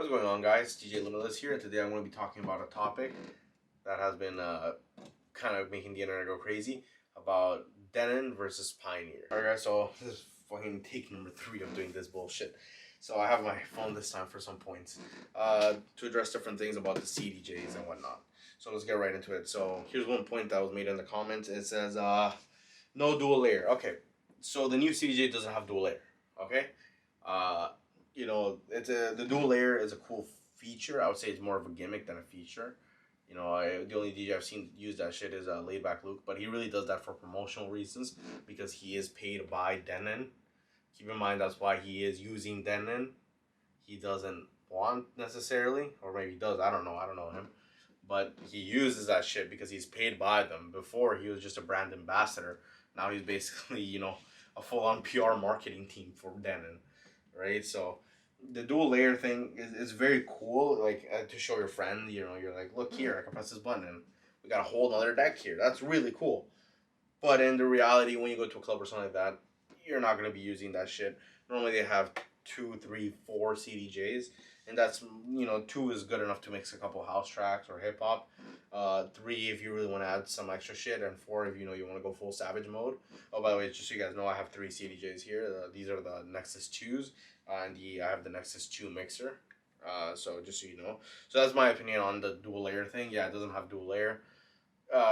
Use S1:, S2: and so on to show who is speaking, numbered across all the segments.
S1: What's going on, guys? DJ Limitless here, and today I'm going to be talking about a topic that has been kind of making the internet go crazy about Denon versus Pioneer. Alright guys, so this is fucking take number 3 of doing this bullshit. So I have my phone this time for some points to address different things about the CDJs and whatnot. So let's get right into it. So here's one point that was made in the comments. It says no dual layer. Okay, so the new CDJ doesn't have dual layer. Okay, you know, the dual layer is a cool feature. I would say it's more of a gimmick than a feature. You know, the only DJ I've seen use that shit is Laidback Luke, but he really does that for promotional reasons because he is paid by Denon. Keep in mind that's why he is using Denon. He doesn't want necessarily, or maybe he does. I don't know him, but he uses that shit because he's paid by them. Before he was just a brand ambassador. Now he's basically, you know, a full-on PR marketing team for Denon, right? So the dual layer thing is very cool, like to show your friend, you know, you're like, look here, I can press this button and we got a whole other deck here. That's really cool. But in the reality, when you go to a club or something like that, you're not going to be using that shit. Normally they have 2, 3, 4 CDJs, and that's, you know, 2 is good enough to mix a couple house tracks or hip hop. 3 if you really want to add some extra shit, and 4 if you know you want to go full savage mode. Oh, by the way, just so you guys know, I have 3 CDJs here. These are the Nexus 2s, and I have the Nexus 2 mixer. So just so you know. So that's my opinion on the dual layer thing. Yeah, it doesn't have dual layer.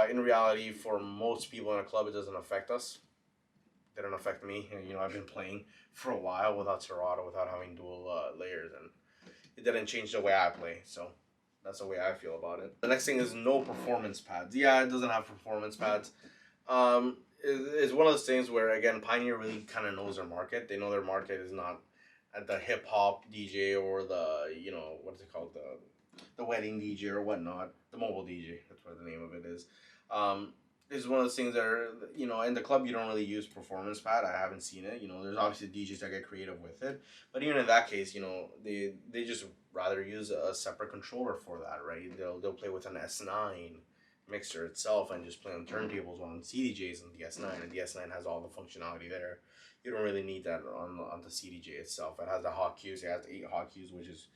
S1: In reality, for most people in a club, it doesn't affect us. It didn't affect me. You know, I've been playing for a while without Serato, without having dual layers, and it didn't change the way I play. So that's the way I feel about it. The next thing is no performance pads. Yeah, it doesn't have performance pads. It's one of those things where, again, Pioneer really kind of knows their market. They know their market is not at the hip hop DJ or the, you know, what is it called, the wedding DJ or whatnot, the mobile DJ. That's what the name of it is. It's one of those things that are, you know, in the club you don't really use performance pad. I haven't seen it. You know, there's obviously DJs that get creative with it, but even in that case, you know, they just rather use a separate controller for that, right? They'll play with an S9 mixer itself and just play on turntables on CDJs and the S9, and the S9 has all the functionality there. You don't really need that on the CDJ itself. It has the hotkeys. It has 8 hotkeys, which is,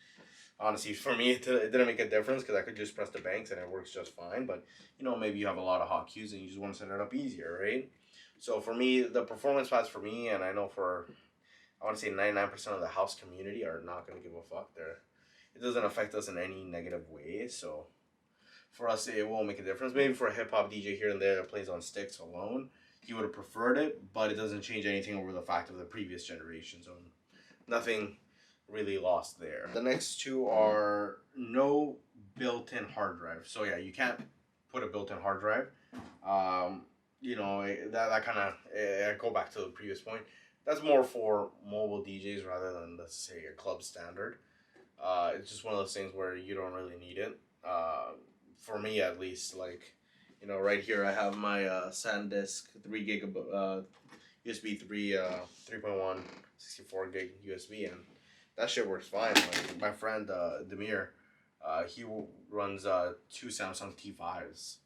S1: honestly, for me, it didn't make a difference because I could just press the banks and it works just fine. But, you know, maybe you have a lot of hotkeys and you just want to set it up easier, right? So for me, the performance pads for me, and I know for, I want to say 99% of the house community are not going to give a fuck. It doesn't affect us in any negative way. So for us, it won't make a difference. Maybe for a hip-hop DJ here and there that plays on sticks alone, he would have preferred it, but it doesn't change anything over the fact of the previous generation. So nothing really lost there. The next 2 are no built-in hard drive. So yeah, you can't put a built-in hard drive. You know, that kind of, I go back to the previous point. That's more for mobile DJs rather than, let's say, a club standard. It's just one of those things where you don't really need it. For me, at least, like, you know, right here I have my SanDisk 3 gig USB 3 3.1 64 gig USB, and that shit works fine. Like my friend Demir, he runs 2 Samsung T5s.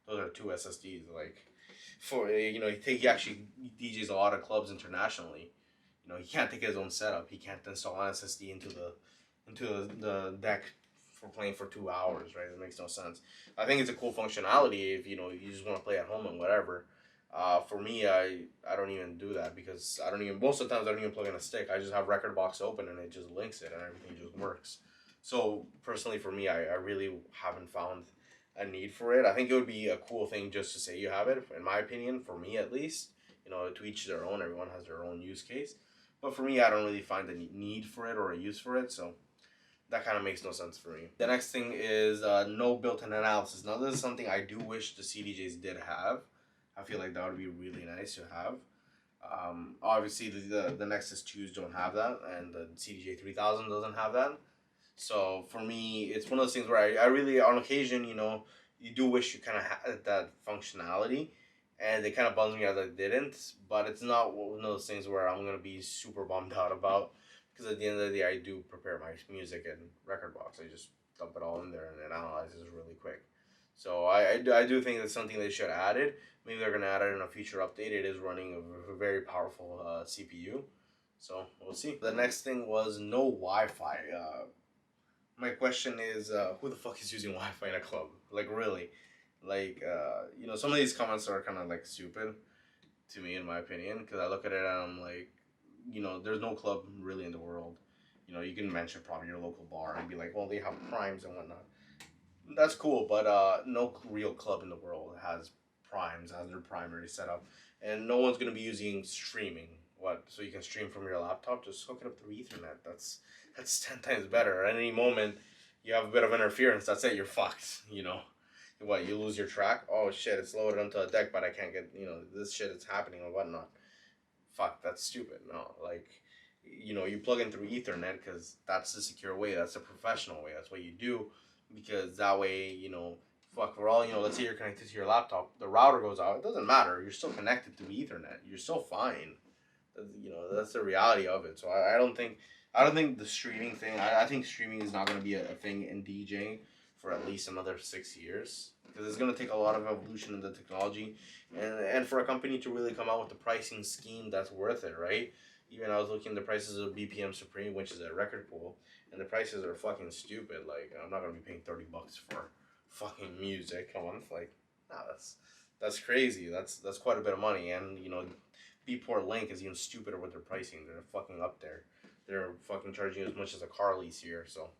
S1: Those are 2 SSDs. Like, for, you know, he actually DJs a lot of clubs internationally. You know, he can't take his own setup. He can't install an SSD into the deck for playing for 2 hours, right? It makes no sense. I think it's a cool functionality if, you know, you just want to play at home and whatever. For me, I don't even do that because most of the times I don't even plug in a stick. I just have Rekordbox open and it just links it and everything just works. So personally for me, I really haven't found a need for it. I think it would be a cool thing just to say you have it, in my opinion, for me at least. You know, to each their own, everyone has their own use case. But for me, I don't really find a need for it or a use for it, so that kind of makes no sense for me. The next thing is no built-in analysis. Now this is something I do wish the CDJs did have. I feel like that would be really nice to have. Obviously, the Nexus 2s don't have that, and the CDJ 3000 doesn't have that. So for me, it's one of those things where I really, on occasion, you know, you do wish you kind of had that functionality, and it kind of bums me out that it didn't. But it's not one of those things where I'm going to be super bummed out about, because at the end of the day, I do prepare my music in Rekordbox. I just dump it all in there and it analyzes really quick. So I do think that's something they should add it. Maybe they're going to add it in a future update. It is running a very powerful CPU. So we'll see. The next thing was no Wi-Fi. my question is, who the fuck is using Wi-Fi in a club? Like, really? Like, you know, some of these comments are kind of like stupid to me, in my opinion, because I look at it and I'm like, you know, there's no club really in the world. You know, you can mention probably your local bar and be like, well, they have primes and whatnot. That's cool, but no real club in the world has primes as their primary setup, and no one's gonna be using streaming. What? So you can stream from your laptop? Just hook it up through Ethernet. That's 10 times better. At any moment, you have a bit of interference. That's it. You're fucked. You know. What? You lose your track? Oh shit! It's loaded onto a deck, but I can't get. You know, this shit is happening or whatnot. Fuck. That's stupid. No, like, you know, you plug in through Ethernet because that's the secure way. That's the professional way. That's what you do, because that way, you know, fuck, we're all, you know, let's say you're connected to your laptop, the router goes out, it doesn't matter. You're still connected through Ethernet. You're still fine. You know, that's the reality of it. So I don't think the streaming thing. I think streaming is not going to be a thing in DJing for at least another 6 years, because it's going to take a lot of evolution in the technology, and for a company to really come out with the pricing scheme that's worth it, right? Even I was looking at the prices of BPM Supreme, which is a record pool, and the prices are fucking stupid. Like, I'm not gonna be paying $30 for fucking music a month. Like, nah, that's crazy. That's quite a bit of money. And you know, Beatport Link is even stupider with their pricing. They're fucking up there. They're fucking charging as much as a car lease here. So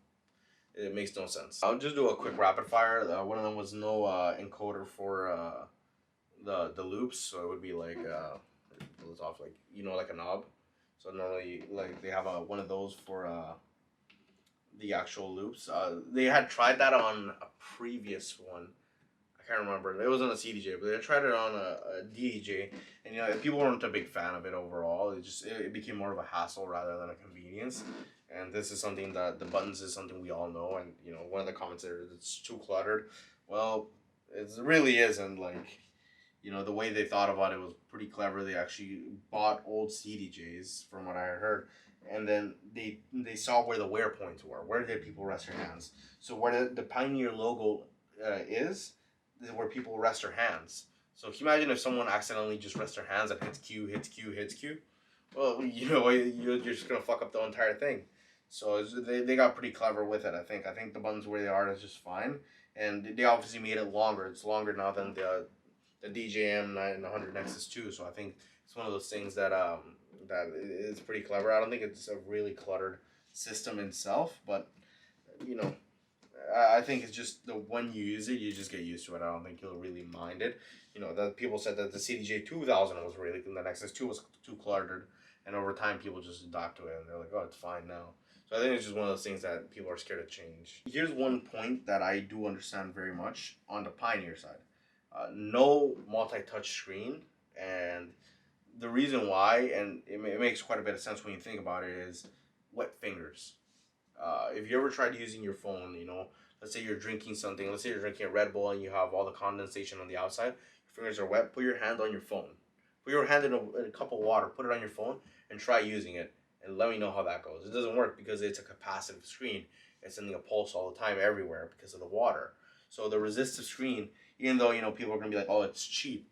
S1: it makes no sense. I'll just do a quick rapid fire. One of them was no encoder for the loops, so it would be like it goes off like, you know, like a knob. So normally, like, they have one of those for the actual loops. They had tried that on a previous one. I can't remember. It wasn't a CDJ, but they tried it on a DDJ, and you know, people weren't a big fan of it overall. It became more of a hassle rather than a convenience. And this is something that the buttons is something we all know. And you know, one of the comments there is it's too cluttered. Well, it really isn't. Like, you know, the way they thought about it was pretty clever. They actually bought old CDJs, from what I heard, and then they saw where the wear points were. Where did people rest their hands? So where the Pioneer logo is where people rest their hands. So can you imagine if someone accidentally just rests their hands and hits Q, hits Q, hits Q? Well, you know, you're just gonna fuck up the entire thing. So they got pretty clever with it. I think the buttons where they are is just fine, and they obviously made it longer. It's longer now than the DJM 900 Nexus 2. So I think it's one of those things that that is pretty clever. I don't think it's a really cluttered system itself, but you know, I think it's just the when you use it, you just get used to it. I don't think you'll really mind it. You know, that people said that the CDJ 2000 was really, and the Nexus 2 was too cluttered, and over time people just adapt to it, and they're like, oh, it's fine now. So I think it's just one of those things that people are scared to change. Here's one point that I do understand very much on the Pioneer side. No multi-touch screen, and the reason why, and it makes quite a bit of sense when you think about it, is wet fingers. If you ever tried using your phone, you know, let's say you're drinking something, let's say you're drinking a Red Bull and you have all the condensation on the outside, your fingers are wet, put your hand on your phone. Put your hand in a cup of water, put it on your phone, and try using it, and let me know how that goes. It doesn't work because it's a capacitive screen. It's sending a pulse all the time everywhere because of the water. So the resistive screen, even though, you know, people are going to be like, oh, it's cheap.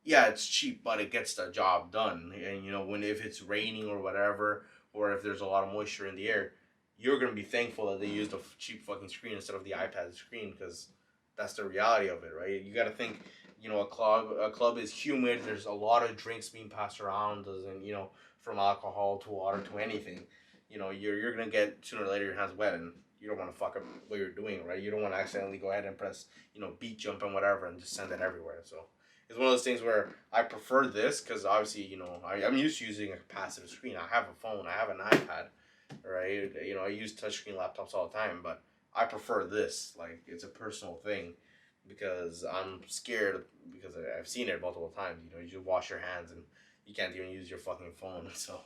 S1: Yeah, it's cheap, but it gets the job done. And, you know, if it's raining or whatever, or if there's a lot of moisture in the air, you're going to be thankful that they used a cheap fucking screen instead of the iPad screen, because that's the reality of it, right? You got to think, you know, a club is humid. There's a lot of drinks being passed around, doesn't, you know, from alcohol to water to anything. You know, you're going to get, sooner or later, your hands wet, and you don't want to fuck up what you're doing, right? You don't want to accidentally go ahead and press, you know, beat jump and whatever and just send it everywhere. So it's one of those things where I prefer this because obviously, you know, I'm used to using a capacitive screen. I have a phone, I have an iPad, right? You know, I use touchscreen laptops all the time, but I prefer this. Like, it's a personal thing because I'm scared, because I've seen it multiple times. You know, you just wash your hands and you can't even use your fucking phone. So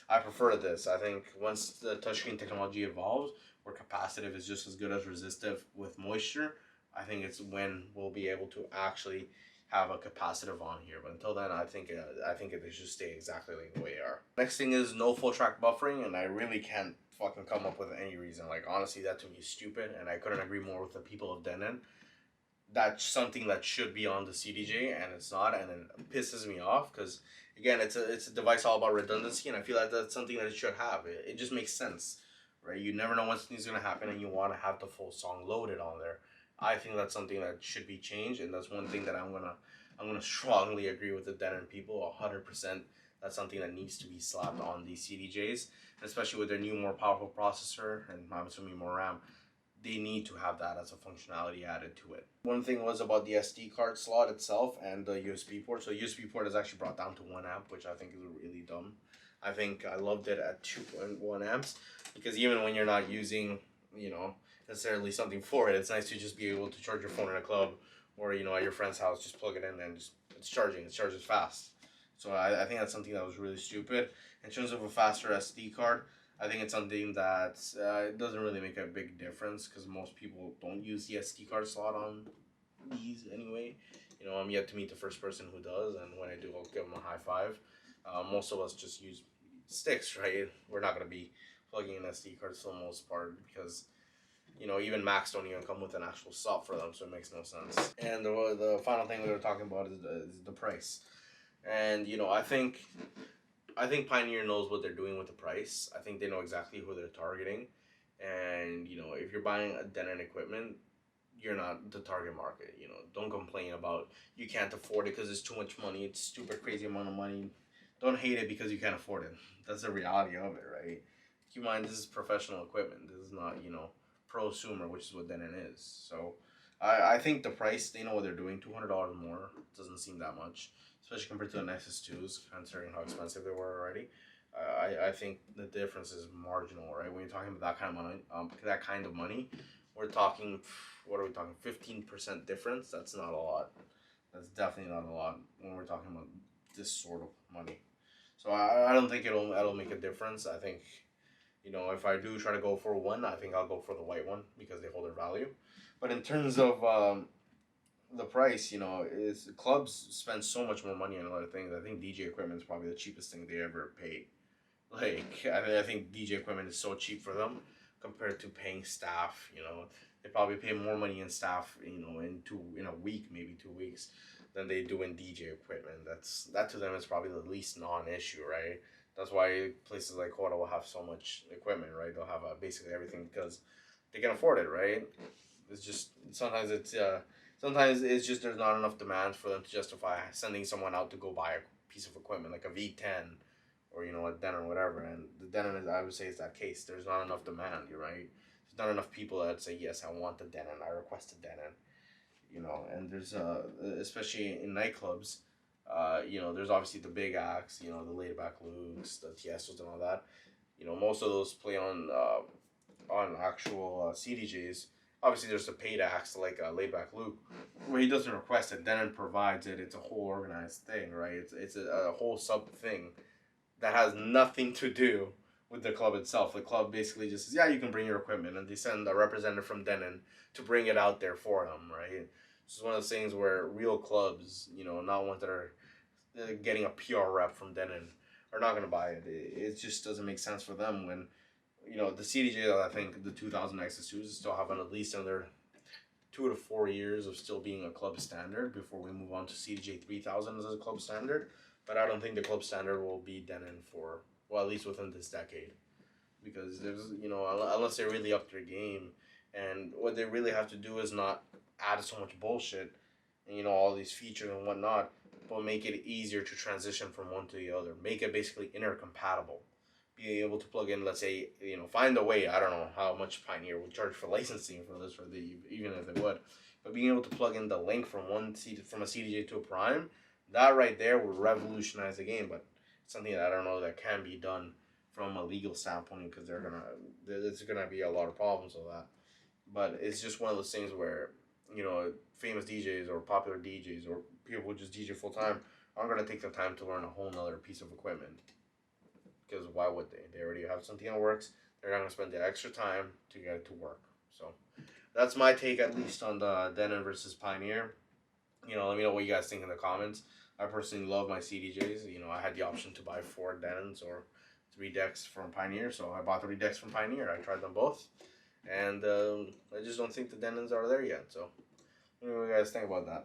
S1: I prefer this. I think once the touchscreen technology evolves, where capacitive is just as good as resistive with moisture, I think it's when we'll be able to actually have a capacitive on here. But until then, I think they should stay exactly like the way they are. Next thing is no full track buffering, and I really can't fucking come up with any reason. Like, honestly, that to me is stupid, and I couldn't agree more with the people of Denon. That's something that should be on the CDJ, and it's not, and it pisses me off because, again, it's a device all about redundancy, and I feel like that's something that it should have. It just makes sense, right? You never know when something's gonna happen, and you want to have the full song loaded on there. I think that's something that should be changed, and that's one thing that I'm gonna strongly agree with the Denon people 100%. That's something that needs to be slapped on these CDJs, especially with their new, more powerful processor, and I'm assuming more RAM. They need to have that as a functionality added to it. One thing was about the SD card slot itself and the USB port. So USB port is actually brought down to 1 amp, which I think is really dumb. I think I loved it at 2.1 amps because even when you're not using, necessarily something for it, it's nice to just be able to charge your phone in a club or, at your friend's house, just plug it in and it's charging. It charges fast. So I think that's something that was really stupid. In terms of a faster SD card, I think it's something that it doesn't really make a big difference because most people don't use the SD card slot on these anyway. I'm yet to meet the first person who does, and when I do, I'll give them a high five. Most of us just use sticks, right? We're not going to be plugging in SD cards for the most part because, even Macs don't even come with an actual slot for them, so it makes no sense. And the final thing we were talking about is the price. And, I think Pioneer knows what they're doing with the price. I think they know exactly who they're targeting. And, if you're buying a Denon equipment, you're not the target market. Don't complain about you can't afford it because it's too much money. It's stupid, crazy amount of money. Don't hate it because you can't afford it. That's the reality of it, right? Keep in mind, this is professional equipment. This is not, prosumer, which is what Denon is. So I think the price, they know what they're doing. $200 more doesn't seem that much, especially compared to the Nexus 2s, considering how expensive they were already. I think the difference is marginal, right? When you're talking about that kind of money, we're talking, what are we talking? 15% difference. That's not a lot. That's definitely not a lot when we're talking about this sort of money. So I don't think it'll make a difference. I think, if I do try to go for one, I think I'll go for the white one because they hold their value. But in terms of the price, is clubs spend so much more money on other things. I think DJ equipment is probably the cheapest thing they ever paid. Like, I think DJ equipment is so cheap for them compared to paying staff. They probably pay more money in staff, in a week, maybe 2 weeks, than they do in DJ equipment. That to them is probably the least non-issue, right? That's why places like Quota will have so much equipment, right? They'll have basically everything because they can afford it, right? It's just sometimes it's just there's not enough demand for them to justify sending someone out to go buy a piece of equipment like a V10 or a Denon or whatever. And the Denon is, I would say, is that case. There's not enough demand. You're right. There's not enough people that say yes, I want the Denon. I request a Denon. And there's especially in nightclubs. There's obviously the big acts. The Laidback Lukes, the Tiestos, and all that. Most of those play on actual CDJs. Obviously, there's the paid acts like Laidback Luke, where he doesn't request it, Denon provides it. It's a whole organized thing, right? It's a whole sub thing that has nothing to do with the club itself. The club basically just says, yeah, you can bring your equipment, and they send a representative from Denon to bring it out there for them, right? This is one of those things where real clubs, not ones that are getting a PR rep from Denon, are not going to buy it. It just doesn't make sense for them when, the CDJ, I think the 2000 Nexus 2s still have at least another 2 to 4 years of still being a club standard before we move on to CDJ 3000 as a club standard. But I don't think the club standard will be Denon for, well, at least within this decade. Because there's, unless they really up their game, and what they really have to do is not add so much bullshit and, all these features and whatnot, but make it easier to transition from one to the other. Make it basically intercompatible. Being able to plug in, let's say, find a way, I don't know how much Pioneer would charge for licensing for this, even if they would, but being able to plug in the link from from a CDJ to a Prime, that right there would revolutionize the game. But it's something that I don't know that can be done from a legal standpoint because there's gonna be a lot of problems with that. But it's just one of those things where, famous DJs or popular DJs or people who just DJ full time aren't gonna take the time to learn a whole nother piece of equipment. Because why would they? They already have something that works. They're not going to spend the extra time to get it to work. So that's my take, at least, on the Denon versus Pioneer. Let me know what you guys think in the comments. I personally love my CDJs. I had the option to buy 4 Denons or 3 decks from Pioneer. So I bought 3 decks from Pioneer. I tried them both. And I just don't think the Denons are there yet. So what do you guys think about that?